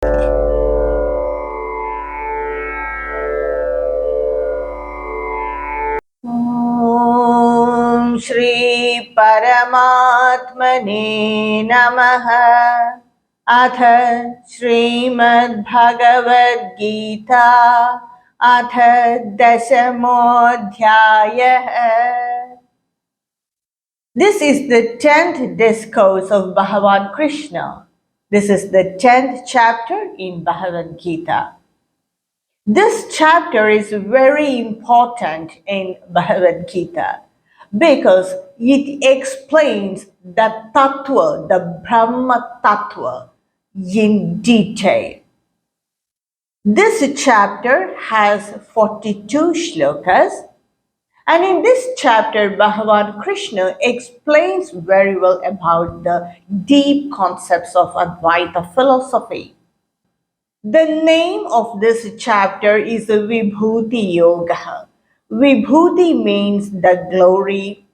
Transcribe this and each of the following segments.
ॐ श्री परमात्मने नमः। अथ श्रीमद्भगवद्गीता अथ दशमोऽध्यायः। This is the 10th discourse of Bhagavan Krishna. This is the 10th chapter in Bhagavad Gita. This chapter is very important in Bhagavad Gita because it explains the Tattva, the Brahma Tattva in detail. This chapter has 42 shlokas, and in this chapter, Bhagavan Krishna explains very well about the deep concepts of Advaita philosophy. The name of this chapter is Vibhuti Yoga. Vibhuti means the glory,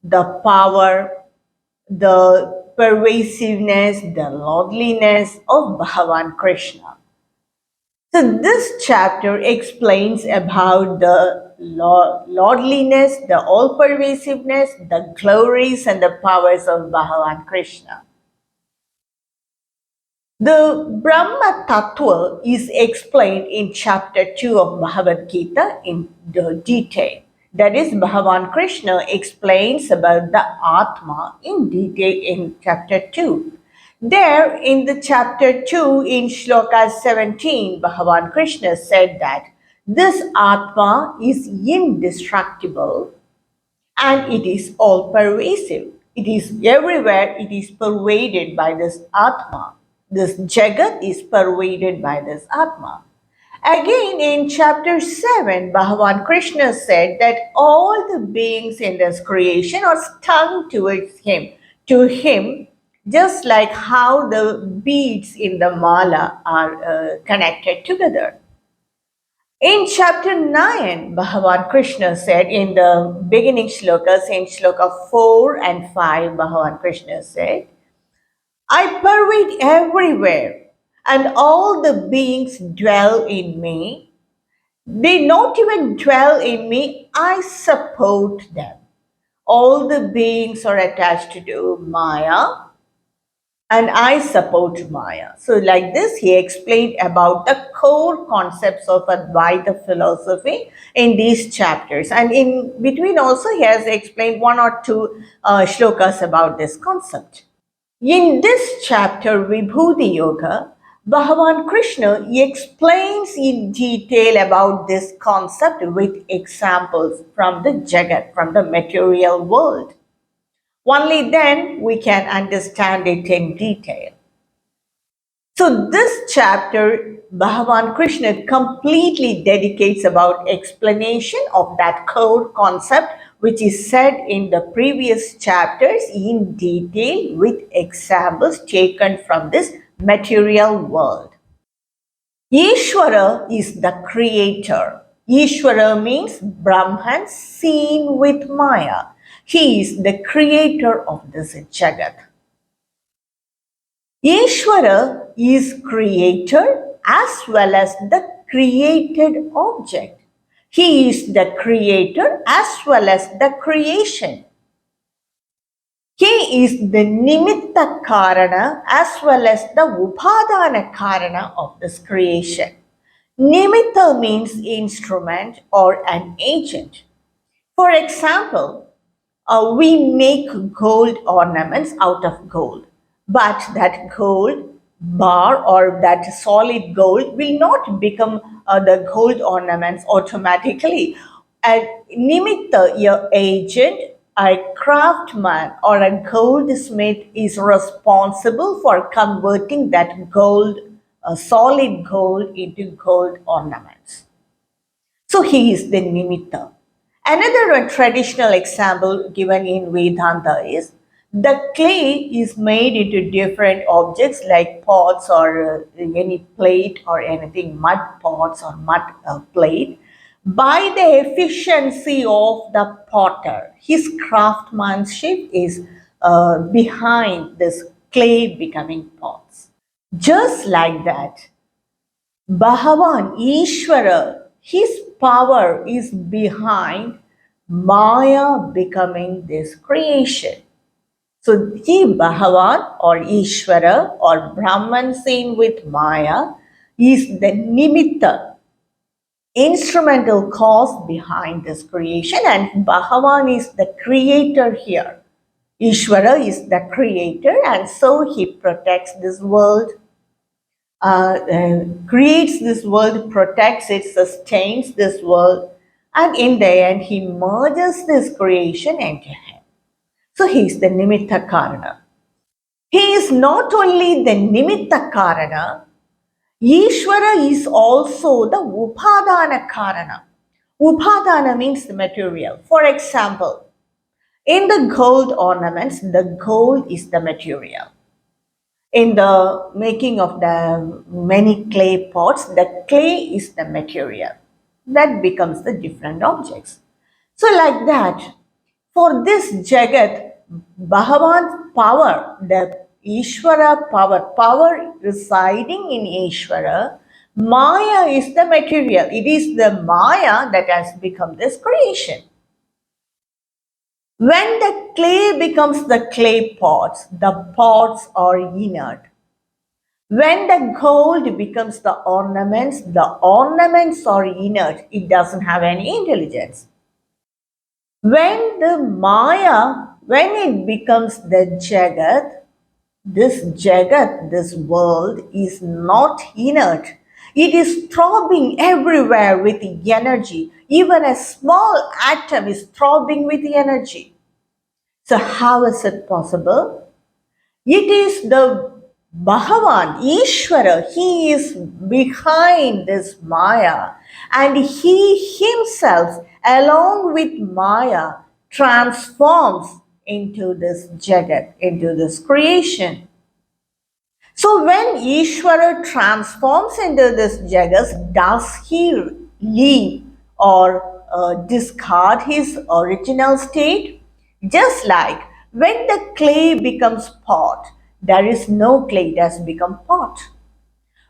the power, the pervasiveness, the lordliness of Bhagavan Krishna. So this chapter explains about the lordliness, the all-pervasiveness, the glories and the powers of Bhagavan Krishna. The Brahma Tattva is explained in chapter 2 of Bhagavad Gita in the detail. That is, Bhagavan Krishna explains about the Atma in detail in chapter 2. There in the chapter 2 in Slokas 17, Bhagavan Krishna said that this Atma is indestructible and it is all pervasive. It is everywhere, it is pervaded by this Atma. This Jagat is pervaded by this Atma. Again, in chapter 7, Bhagavan Krishna said that all the beings in this creation are stung towards him, just like how the beads in the mala are connected together. In chapter 9, Bhagavan Krishna said in the beginning shlokas, in shloka 4 and 5, Bhagavan Krishna said, I pervade everywhere, and all the beings dwell in me. They not even dwell in me, I support them. All the beings are attached to Maya, and I support Maya. So like this, he explained about the core concepts of Advaita philosophy in these chapters. And in between also, he has explained one or two shlokas about this concept. In this chapter, Vibhuti Yoga, Bhagavan Krishna explains in detail about this concept with examples from the Jagat, from the material world. Only then we can understand it in detail. So this chapter, Bhagavan Krishna completely dedicates about explanation of that core concept which is said in the previous chapters in detail with examples taken from this material world. Ishvara is the creator. Ishvara means Brahman seen with Maya. He is the creator of this Jagat. Ishvara is creator as well as the created object. He is the creator as well as the creation. He is the nimitta karana as well as the upadana karana of this creation. Nimitta means instrument or an agent. For example, we make gold ornaments out of gold, but that gold bar or that solid gold will not become the gold ornaments automatically. A nimitta, your agent, a craftsman or a goldsmith is responsible for converting that gold, solid gold, into gold ornaments. So he is the nimitta. Another traditional example given in Vedanta is the clay is made into different objects like pots or any plate or anything, mud pots or mud plate, by the efficiency of the potter. His craftsmanship is behind this clay becoming pots. Just like that, Bhagavan, Ishvara, his power is behind Maya becoming this creation. So he, Bhagavan or Ishvara or Brahman seen with Maya, is the nimitta, instrumental cause behind this creation, and Bhagavan is the creator here. Ishvara is the creator, and so he protects this world, creates this world, protects it, sustains this world, and in the end, he merges this creation into him. So he is the nimitta karana. He is not only the nimitta karana, Ishvara is also the upadana karana. Upadana means the material. For example, in the gold ornaments, the gold is the material. In the making of the many clay pots, the clay is the material. That becomes the different objects. So like that, for this Jagat, Bhagavan's power, the Ishvara power residing in Ishvara, Maya is the material. It is the Maya that has become this creation. When the clay becomes the clay pots, the pots are inert. When the gold becomes the ornaments are inert. It doesn't have any intelligence. When the Maya, when it becomes the Jagat, this world is not inert. It is throbbing everywhere with energy. Even a small atom is throbbing with energy. So how is it possible? It is the Bhagavan, Ishvara, he is behind this Maya, and he himself, along with Maya, transforms into this Jagat, into this creation. So when Ishvara transforms into this Jagat, does he leave or discard his original state? Just like when the clay becomes pot, there is no clay, it has become pot.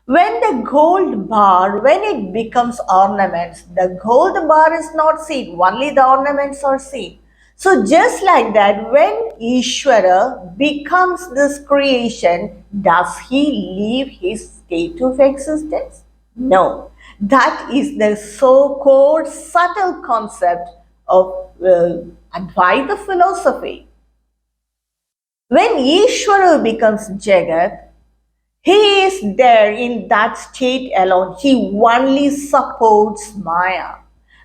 When the gold bar, when it becomes ornaments, the gold bar is not seen, only the ornaments are seen. So just like that, when Ishvara becomes this creation, does he leave his state of existence? No. That is the so-called subtle concept of Advaita philosophy. When Ishvara becomes Jagat, he is there in that state alone. He only supports Maya.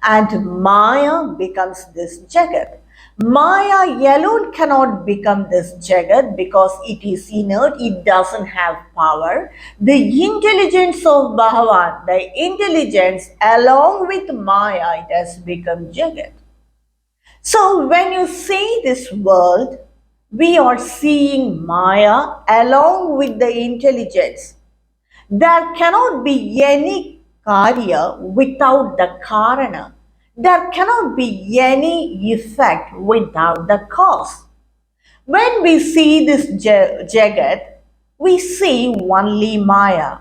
And Maya becomes this Jagat. Maya alone cannot become this Jagat because it is inert, it doesn't have power. The intelligence of Bhagavan, the intelligence along with Maya, it has become Jagat. So when you see this world, we are seeing Maya along with the intelligence. There cannot be any karya without the karana. There cannot be any effect without the cause. When we see this Jagat, we see only Maya.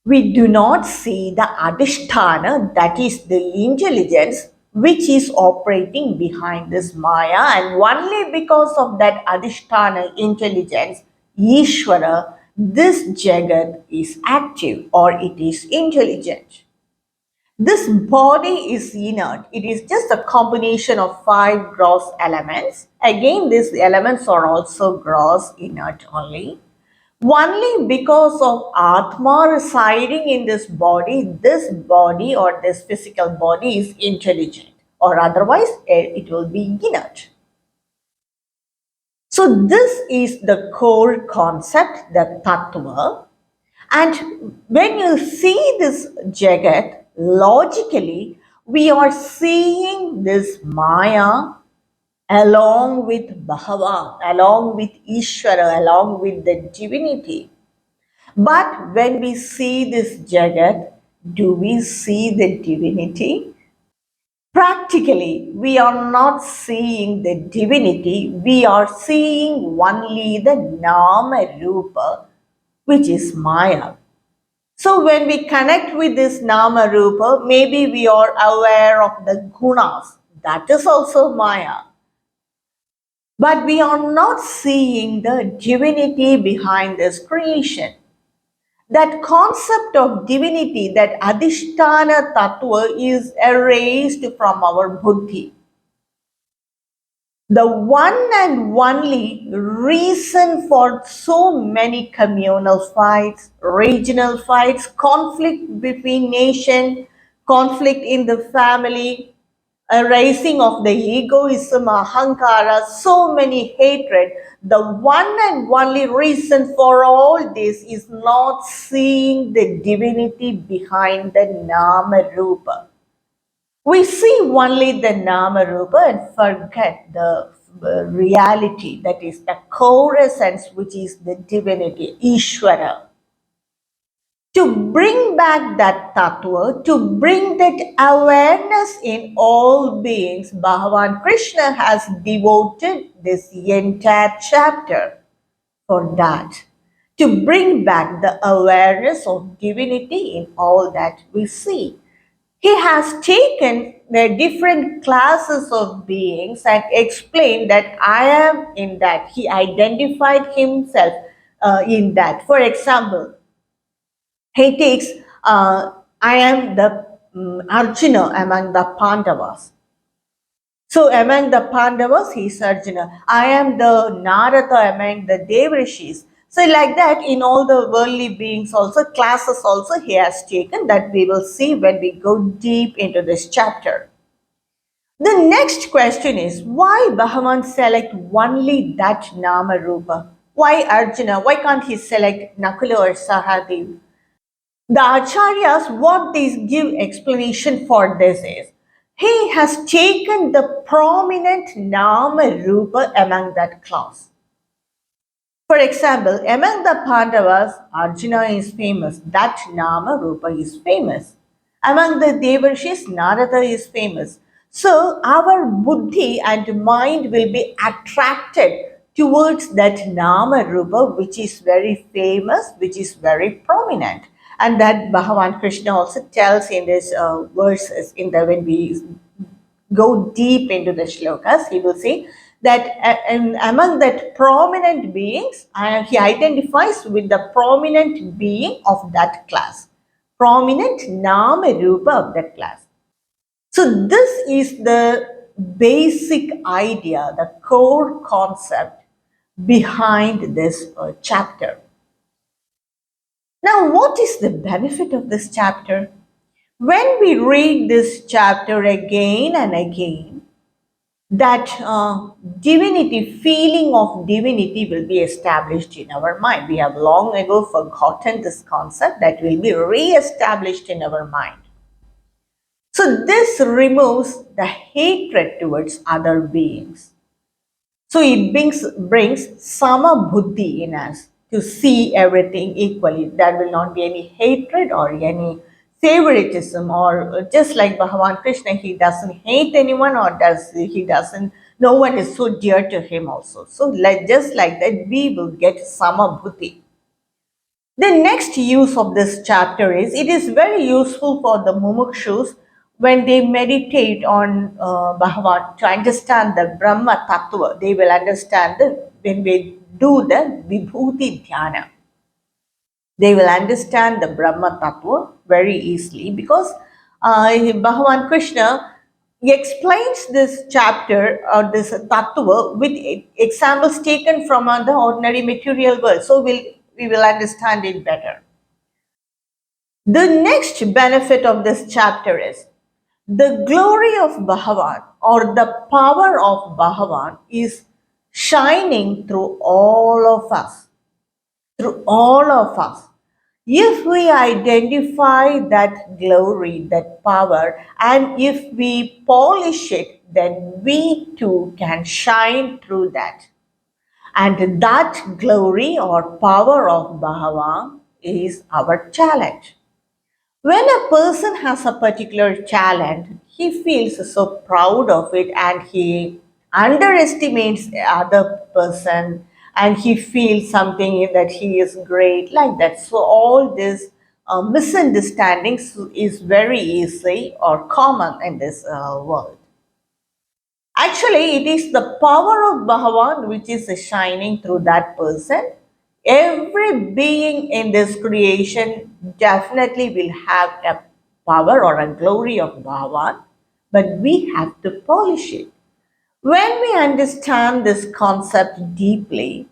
We do not see the Adhisthana, that is the intelligence which is operating behind this Maya, and only because of that Adhisthana intelligence, Ishvara, this Jagat is active or it is intelligent. This body is inert. It is just a combination of 5 gross elements. Again, these elements are also gross, inert only. Only because of Atma residing in this body or this physical body is intelligent, or otherwise it will be inert. So this is the core concept, the tattva. And when you see this Jagat, logically, we are seeing this Maya along with Bhagavan, along with Ishvara, along with the divinity. But when we see this Jagat, do we see the divinity? Practically, we are not seeing the divinity, we are seeing only the Nama Rupa, which is Maya. So when we connect with this Nama Rupa, maybe we are aware of the gunas. That is also Maya. But we are not seeing the divinity behind this creation. That concept of divinity, that Adhisthana Tattva, is erased from our buddhi. The one and only reason for so many communal fights, regional fights, conflict between nations, conflict in the family, a rising of the egoism, ahankara, so many hatred. The one and only reason for all this is not seeing the divinity behind the Nama Rupa. We see only the Nama Rupa and forget the reality, that is the core essence, which is the divinity, Ishvara. To bring back that tattva, to bring that awareness in all beings, Bhagavan Krishna has devoted this entire chapter for that. To bring back the awareness of divinity in all that we see. He has taken the different classes of beings and explained that I am in that. He identified himself in that. For example, he takes, I am the Arjuna among the Pandavas. So among the Pandavas, he is Arjuna. I am the Narada among the Devrishis. So like that, in all the worldly beings also, classes also he has taken, that we will see when we go deep into this chapter. The next question is, why Bhagavan select only that Nama Rupa? Why Arjuna? Why can't he select Nakula or Sahadev? The Acharyas, what they give explanation for this is, he has taken the prominent Nama Rupa among that class. For example, among the Pandavas, Arjuna is famous. That Nama Rupa is famous. Among the Devarshis, Narada is famous. So our buddhi and mind will be attracted towards that Nama Rupa, which is very famous, which is very prominent. And that Bhagavan Krishna also tells in his verses, in the when we go deep into the shlokas, he will say that among that prominent beings, he identifies with the prominent being of that class, prominent Nama Rupa of that class. So this is the basic idea, the core concept behind this chapter. Now, what is the benefit of this chapter? When we read this chapter again and again, that divinity, feeling of divinity will be established in our mind. We have long ago forgotten this concept, that will be re-established in our mind. So this removes the hatred towards other beings. So it brings sama buddhi in us to see everything equally. There will not be any hatred or any favoritism, or just like Bhagavan Krishna, he doesn't hate anyone, or no one is so dear to him also. So just like that, we will get sama buddhi. The next use of this chapter is, it is very useful for the mumukshus when they meditate on Bhagavan to understand the Brahma Tattva. They will understand when we do the Vibhuti Dhyana. They will understand the Brahma Tattva very easily, because Bhagavan Krishna explains this chapter or this Tattva with examples taken from the ordinary material world. So we will understand it better. The next benefit of this chapter is, the glory of Bhagavan or the power of Bhagavan is shining through all of us. Through all of us. If we identify that glory, that power, and if we polish it, then we too can shine through that. And that glory or power of Bhagavan is our challenge. When a person has a particular talent, he feels so proud of it, and he underestimates the other person, and he feels something that he is great, like that. So all this misunderstandings is very easy or common in this world. Actually, it is the power of Bhagavan which is shining through that person. Every being in this creation definitely will have a power or a glory of Bhagavan, but we have to polish it. When we understand this concept deeply,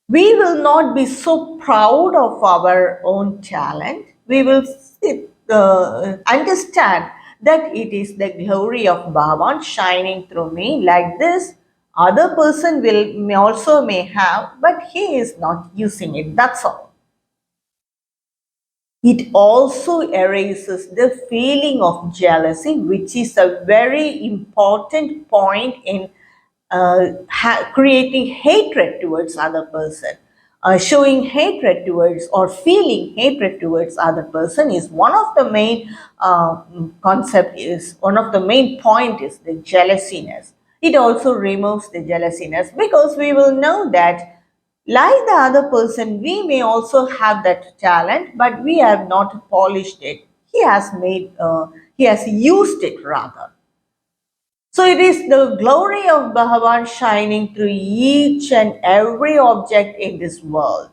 we will not be so proud of our own talent. We will understand that it is the glory of Bhagavan shining through me. Like this, other person will may also may have, but he is not using it. That's all. It also erases the feeling of jealousy, which is a very important point in creating hatred towards other person. Showing hatred towards or feeling hatred towards other person is one of the main concept, is one of the main point is the jealousiness. It also removes the jealousiness because we will know that like the other person, we may also have that talent, but we have not polished it. He has used it rather. So it is the glory of Bhagavan shining through each and every object in this world.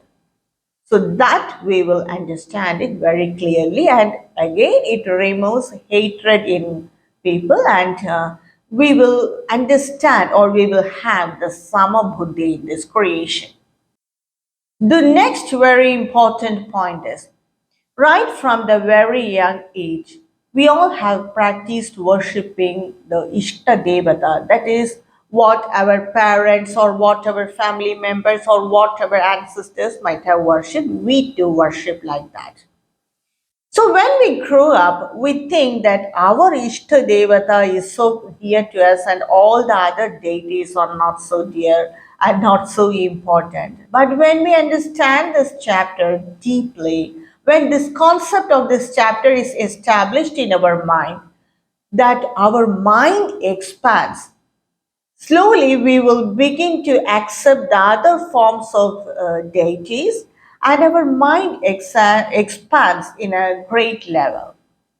So that we will understand it very clearly, and again it removes hatred in people, and we will understand or we will have the Sama Buddhi in this creation. The next very important point is right from the very young age, we all have practiced worshipping the Ishta Devata, that is, what our parents or what our family members or what our ancestors might have worshipped, we too worship like that. So when we grow up, we think that our Ishta Devata is so dear to us and all the other deities are not so dear and not so important. But when we understand this chapter deeply, when this concept of this chapter is established in our mind, that our mind expands. Slowly, we will begin to accept the other forms of deities, and our mind expands in a great level.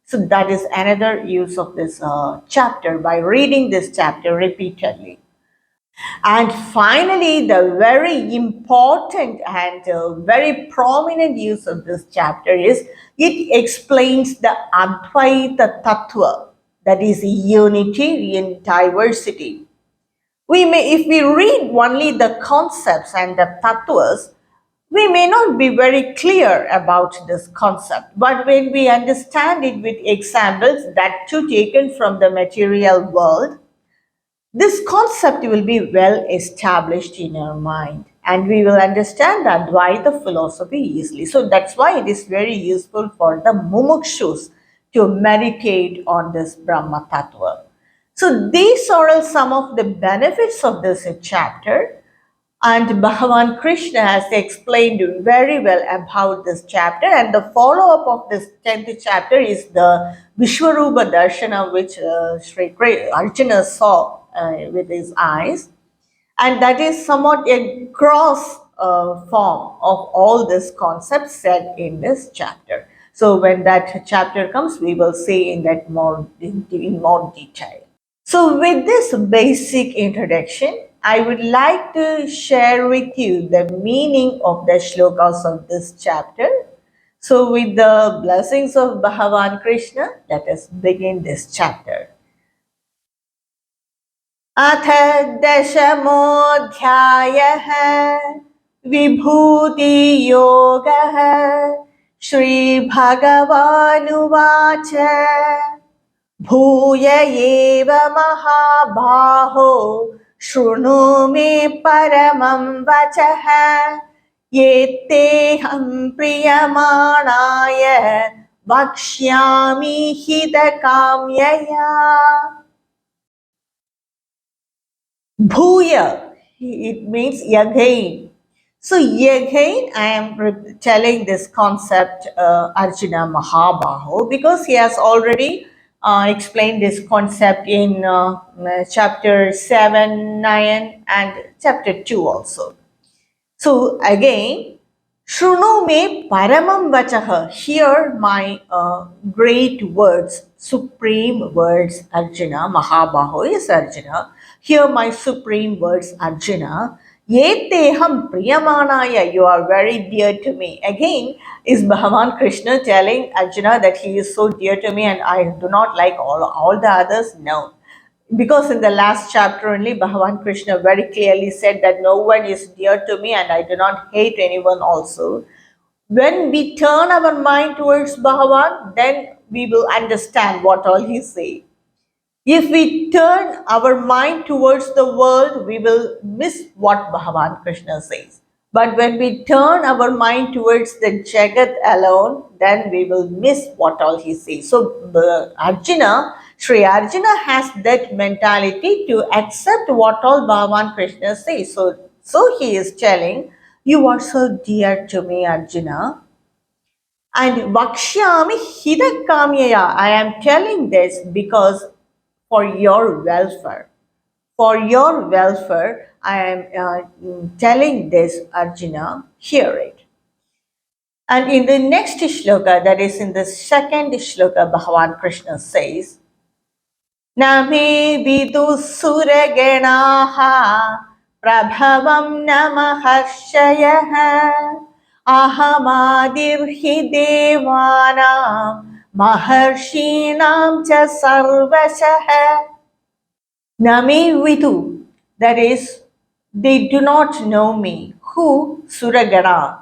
So, that is another use of this chapter by reading this chapter repeatedly. And finally, the very important and very prominent use of this chapter is it explains the Advaita Tattva, that is unity in diversity. If we read only the concepts and the tattvas, we may not be very clear about this concept. But when we understand it with examples that too taken from the material world, this concept will be well established in our mind and we will understand the Advaita philosophy easily. So that's why it is very useful for the mumukshus to meditate on this Brahma Tattva. So these are some of the benefits of this chapter, and Bhagavan Krishna has explained very well about this chapter. And the follow-up of this 10th chapter is the Vishwarupa Darshana, which Arjuna saw with his eyes. And that is somewhat a gross form of all these concepts said in this chapter. So when that chapter comes, we will see in that in more detail. So, with this basic introduction, I would like to share with you the meaning of the shlokas of this chapter. So, with the blessings of Bhagavan Krishna, let us begin this chapter. अथ दशमोऽध्यायः विभूतियोगः श्रीभगवानुवाच भूय एव महाबाहो शृणु मे परमं वचः येत्तेऽहं प्रीयमाणाय वक्ष्यामि हितकाम्यया. Bhuya, it means again. So again, I am telling this concept Arjuna Mahabaho because he has already explained this concept in chapter 7, 9 and chapter 2 also. So again, Shruno me paramam vachaha. Hear my great words, supreme words, Arjuna. Mahabaho is Arjuna. Hear my supreme words, Arjuna. Yeteham priyamanaya. You are very dear to me. Again, is Bhagavan Krishna telling Arjuna that he is so dear to me and I do not like all the others? No. Because in the last chapter only, Bhagavan Krishna very clearly said that no one is dear to me and I do not hate anyone also. When we turn our mind towards Bhagavan, then we will understand what all he says. If we turn our mind towards the world, we will miss what Bhagavan Krishna says. But when we turn our mind towards the Jagat alone, then we will miss what all he says. So Arjuna, Sri Arjuna has that mentality to accept what all Bhagavan Krishna says. So he is telling, you are so dear to me, Arjuna. And Vakshyami Hidakamyaya. I am telling this because for your welfare. For your welfare, I am telling this, Arjuna, hear it. And in the next shloka, that is in the second shloka, Bhagavan Krishna says, Name vidu suraganaha prabhavam namaharshayah ahamadirhi devanam maharshinam cha sarvasah. Name vidu, that is, they do not know me. Who? Suragana,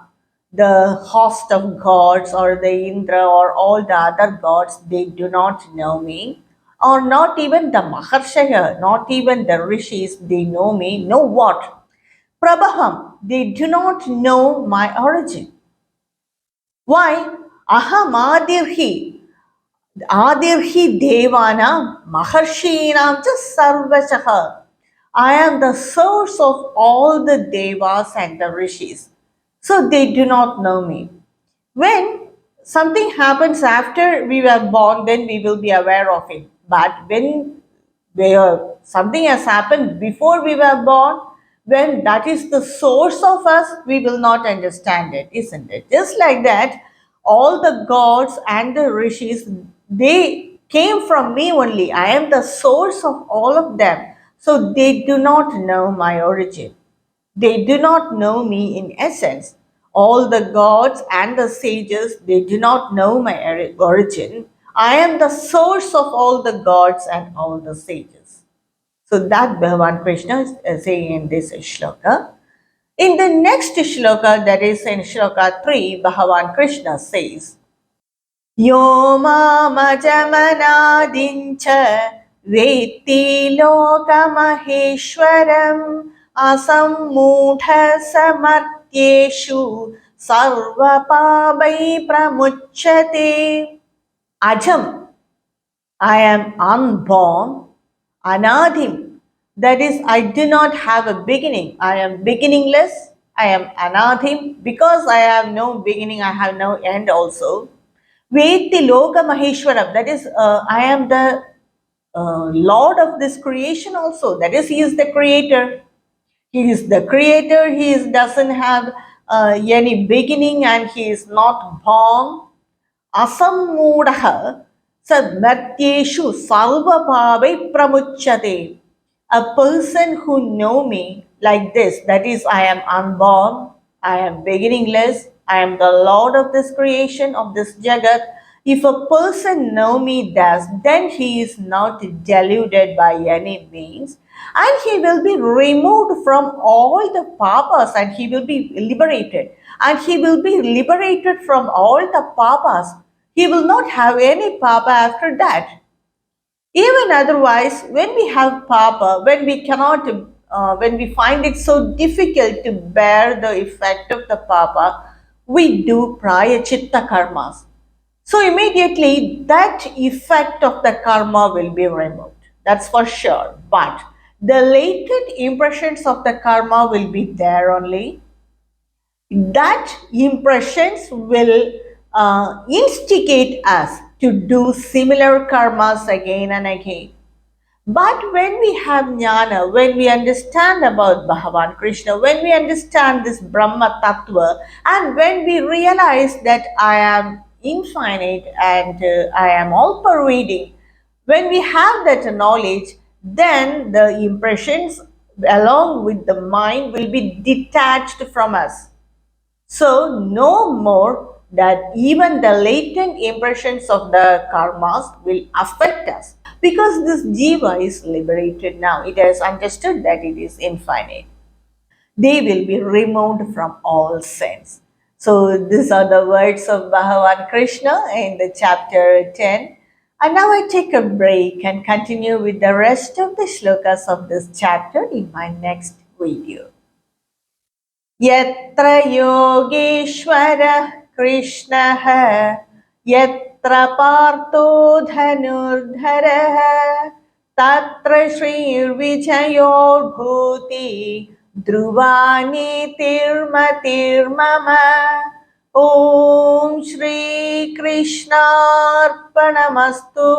the host of gods or the Indra or all the other gods, they do not know me. Or not even the Maharshaya, not even the Rishis, they know me. Know what? Prabham, they do not know my origin. Why? Ahamadirhi, Adirhi Devana Maharshinam cha Sarvachaha. I am the source of all the devas and the rishis. So they do not know me. When something happens after we were born, then we will be aware of it. But when something has happened before we were born, when that is the source of us, we will not understand it, isn't it? Just like that, all the gods and the rishis, they came from me only. I am the source of all of them. So they do not know my origin. They do not know me in essence. All the gods and the sages, they do not know my origin. I am the source of all the gods and all the sages. So that Bhagavan Krishna is saying in this shloka. In the next shloka, that is in shloka 3, Bhagavan Krishna says, Yo mamajamanadincha vetti lokamaheshwaram asammudha samartyeshu sarvapabai pramuchyate. Ajam, I am unborn. Anadhim, that is, I do not have a beginning. I am beginningless. I am anadhim. Because I have no beginning, I have no end also. Veti Loka Maheshwaram, that is, I am the Lord of this creation also. That is, He is the creator. He is the creator. Doesn't have any beginning and He is not born. Asammudaha sadmatyeshu salvabhavai pramuchyate. A person who know me like this, that is, I am unborn, I am beginningless, I am the Lord of this creation, of this Jagat. If a person know me thus, then he is not deluded by any means, and he will be removed from all the papas and he will be liberated. And he will be liberated from all the papas. He will not have any papa after that. Even otherwise, when we have papa, when we find it so difficult to bear the effect of the papa, we do praya chitta karmas. So immediately that effect of the karma will be removed. That's for sure. But the latent impressions of the karma will be there only. That impressions will instigate us to do similar karmas again and again. But when we have jnana, when we understand about Bhagavan Krishna, when we understand this Brahma Tattva, and when we realize that I am infinite and I am all pervading, when we have that knowledge, then the impressions along with the mind will be detached from us. So, no more that even the latent impressions of the karmas will affect us because this jiva is liberated now. It has understood that it is infinite. They will be removed from all sins. So, these are the words of Bhagavan Krishna in the chapter 10. And now I take a break and continue with the rest of the shlokas of this chapter in my next video. यत्र योगेश्वरः कृष्णः यत्र पार्थो धनुर्धरः तत्र श्रीर्विजयो भूति ध्रुवा नीतिर्मतिर्मम ॐ श्रीकृष्णार्पणमस्तु।